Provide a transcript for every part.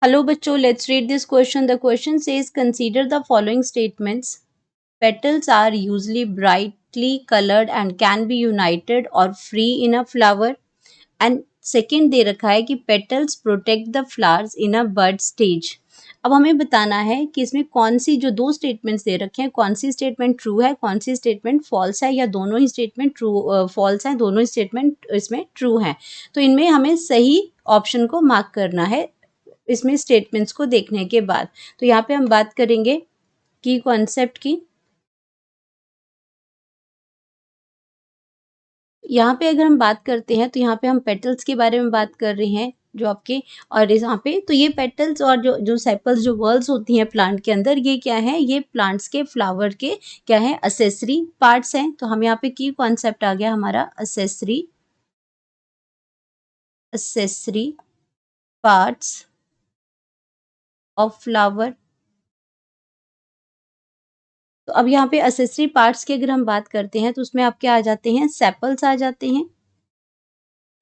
Hello बच्चों, let's read this question. The question says consider the following statements. Petals are usually brightly colored and can be united or free in a flower. And second दे रखा है कि petals protect the flowers in a bud stage. अब हमें बताना है कि इसमें कौन सी जो दो स्टेटमेंट्स दे रखे हैं कौन सी स्टेटमेंट ट्रू है कौन सी स्टेटमेंट फॉल्स है या दोनों ही स्टेटमेंट ट्रू फॉल्स है दोनों ही स्टेटमेंट इसमें ट्रू है। तो इनमें हमें सही ऑप्शन को मार्क करना है इसमें स्टेटमेंट्स को देखने के बाद। तो यहाँ पे हम बात करेंगे की कॉन्सेप्ट की। यहाँ पे अगर हम बात करते हैं तो यहाँ पे हम पेटल्स के बारे में बात कर रहे हैं जो आपके और यहाँ पे तो ये पेटल्स और जो जो सेपल्स जो वर्ल्स होती हैं प्लांट के अंदर ये क्या है ये प्लांट्स के फ्लावर के क्या है असेसरी पार्ट्स हैं। तो हम यहाँ पे की कॉन्सेप्ट आ गया हमारा असेसरी पार्ट्स ऑफ फ्लावर। तो अब यहाँ पे असेसरी पार्ट्स की अगर हम बात करते हैं तो उसमें आपके आ जाते हैं सेपल्स आ जाते हैं।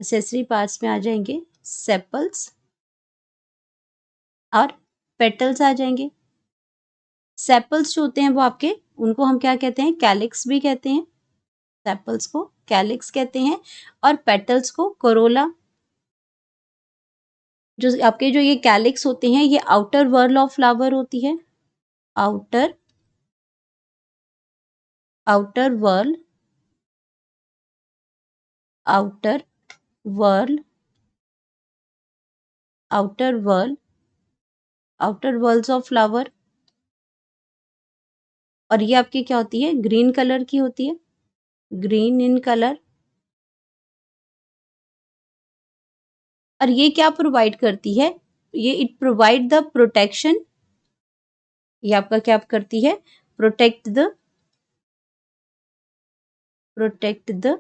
असेसरी पार्ट्स में आ जाएंगे सेपल्स और पेटल्स आ जाएंगे। सेपल्स जो होते हैं वो आपके उनको हम क्या कहते हैं कैलिक्स भी कहते हैं। सेपल्स को कैलिक्स कहते हैं और पेटल्स को कोरोला। जो आपके जो ये कैलिक्स होते हैं ये आउटर वर्ल ऑफ फ्लावर होती है। Outer whorl outer whorls of flower. और ये आपकी क्या होती है ग्रीन कलर की होती है ग्रीन इन कलर। और ये क्या प्रोवाइड करती है ये इट प्रोवाइड द प्रोटेक्शन। ये आपका क्या करती है प्रोटेक्ट द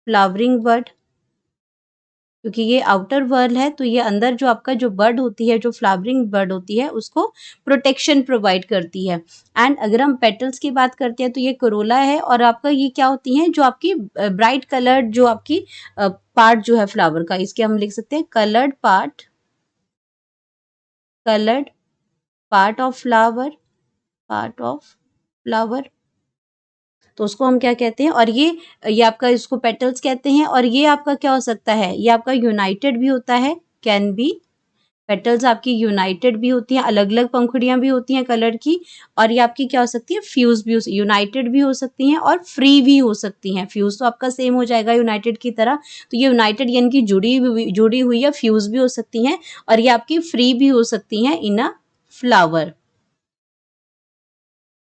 फ्लावरिंग बर्ड। क्योंकि ये आउटर वर्ल है तो ये अंदर जो आपका जो बर्ड होती है जो फ्लावरिंग बर्ड होती है उसको प्रोटेक्शन प्रोवाइड करती है। एंड अगर हम पेटल्स की बात करते हैं तो ये कोरोला है और आपका ये क्या होती है जो आपकी ब्राइट कलर्ड जो आपकी पार्ट जो है फ्लावर का इसके हम लिख सकते हैं कलर्ड पार्ट ऑफ फ्लावर तो उसको हम क्या कहते हैं। और ये आपका इसको पेटल्स कहते हैं और ये आपका क्या हो सकता है ये आपका यूनाइटेड भी होता है कैन बी। पेटल्स आपकी यूनाइटेड भी होती हैं अलग अलग पंखुड़ियां भी होती हैं कलर की। और ये आपकी क्या हो सकती है फ्यूज भी यूनाइटेड भी हो सकती हैं और फ्री भी हो सकती हैं। फ्यूज तो आपका सेम हो जाएगा यूनाइटेड की तरह। तो ये यूनाइटेड यानी कि जुड़ी हुई या फ्यूज भी हो सकती हैं और ये आपकी फ्री भी हो सकती हैं इन अ फ्लावर।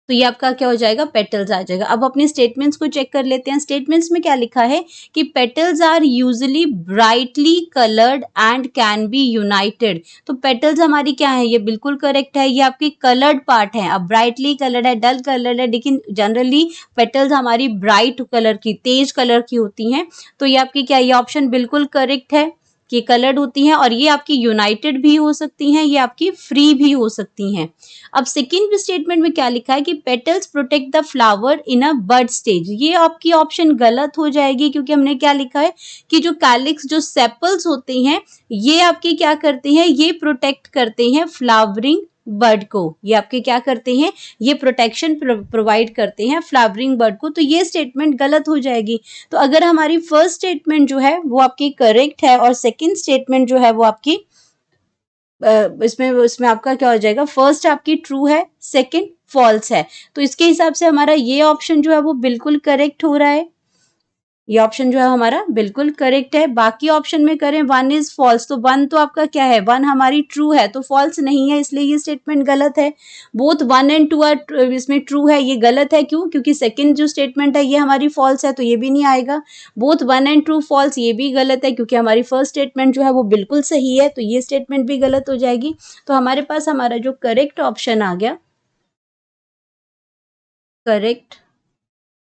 तो ये आपका क्या हो जाएगा पेटल्स आ जाएगा। अब अपने स्टेटमेंट्स को चेक कर लेते हैं। स्टेटमेंट्स में क्या लिखा है कि petals are usually brightly coloured and can be united. तो पेटल्स हमारी क्या है ये बिल्कुल करेक्ट है। ये आपकी कलर्ड पार्ट है। अब ब्राइटली कलर्ड है डल कलर्ड है लेकिन जनरली पेटल्स हमारी ब्राइट कलर की तेज कलर की होती हैं। तो ये आपकी क्या ये ऑप्शन बिल्कुल करेक्ट है कि कलर्ड होती हैं और ये आपकी यूनाइटेड भी हो सकती हैं ये आपकी फ्री भी हो सकती हैं। अब सेकेंड स्टेटमेंट में क्या लिखा है कि petals protect the flower in a bud stage. ये आपकी ऑप्शन गलत हो जाएगी क्योंकि हमने क्या लिखा है कि जो कैलिक्स जो सेपल्स होते हैं ये आपके क्या करते हैं ये प्रोटेक्ट करते हैं फ्लावरिंग बर्ड को। ये आपके क्या करते हैं ये प्रोटेक्शन प्रोवाइड करते हैं फ्लावरिंग बर्ड को। तो ये स्टेटमेंट गलत हो जाएगी। तो अगर हमारी फर्स्ट स्टेटमेंट जो है वो आपकी करेक्ट है और सेकंड स्टेटमेंट जो है वो आपकी इसमें आपका क्या हो जाएगा फर्स्ट आपकी ट्रू है सेकंड फॉल्स है। तो इसके हिसाब से हमारा ये ऑप्शन जो है वो बिल्कुल करेक्ट हो रहा है। ये ऑप्शन जो है हमारा बिल्कुल करेक्ट है। बाकी ऑप्शन में करें वन इज फॉल्स तो वन तो आपका क्या है वन हमारी ट्रू है तो फॉल्स नहीं है इसलिए ये स्टेटमेंट गलत है। Both one and two are इसमें ट्रू है ये गलत है क्यों क्योंकि सेकंड जो स्टेटमेंट है ये हमारी फॉल्स है तो ये भी नहीं आएगा। Both one and true false ये भी गलत है क्योंकि हमारी फर्स्ट स्टेटमेंट जो है वो बिल्कुल सही है तो ये स्टेटमेंट भी गलत हो जाएगी। तो हमारे पास हमारा जो करेक्ट ऑप्शन आ गया करेक्ट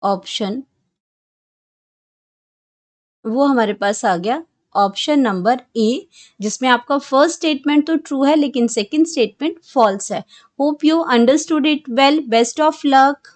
ऑप्शन वो हमारे पास आ गया ऑप्शन नंबर ए जिसमें आपका फर्स्ट स्टेटमेंट तो ट्रू है लेकिन सेकंड स्टेटमेंट फॉल्स है। Hope you understood it well. Best of luck.